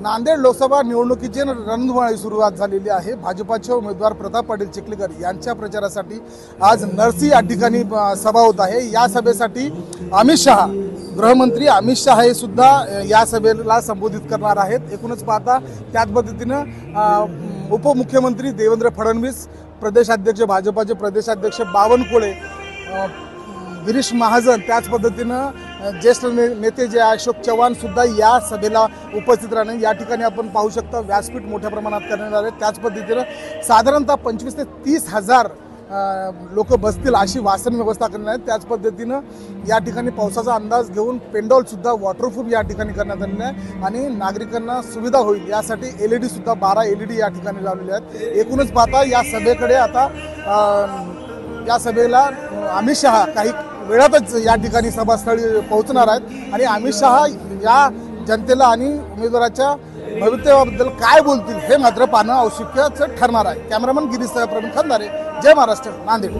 नांदेड लोकसभा निवडणुकीची रणधुमाळी सुरुवात झालेली आहे। भाजपाचे उमेदवार प्रताप पाटील चिखलीकर यांच्या प्रचारासाठी आज नरसी या ठिकाणी सभा होत आहे। या सभेसाठी अमित शहा, गृहमंत्री अमित शहा हे सुद्धा या सभेला संबोधित करणार आहेत। एकूणच पाहता त्याच पद्धतीने उपमुख्यमंत्री देवेंद्र फडणवीस, प्रदेशाध्यक्ष भाजपाचे प्रदेशाध्यक्ष बावनकुळे, गिरीश महाजन, त्याच पद्धतीनं ज्येष्ठ नेते जे अशोक चव्हाण सुद्धा या सभेला उपस्थित राहणार। या ठिकाणी आपण पाहू शकता व्यासपीठ मोठ्या प्रमाणात करण्यात आले। त्याच पद्धतीनं साधारणतः 25 ते 30 हजार लोक बसतील अशी वासन व्यवस्था करण्यात आहे। त्याच पद्धतीनं या ठिकाणी पावसाचा अंदाज घेऊन पेंडॉल सुद्धा वॉटरप्रूफ या ठिकाणी करण्यात आलेले आहे आणि नागरिकांना सुविधा होईल यासाठी LED सुद्धा 12 LED या ठिकाणी लावलेले आहेत। एकूणच पाहता या सभेकडे आता या सभेला अमित शहा काही वेळातच या ठिकाणी सभास्थळी पोहोचणार आहेत आणि अमित शहा या जनतेला आणि उमेदवाराच्या भवितव्याबद्दल काय बोलतील हे मात्र पाहणं आवश्यकच ठरणार आहे। कॅमेरामन गिरीश प्रवीण खंदारे, जय महाराष्ट्र, नांदेड।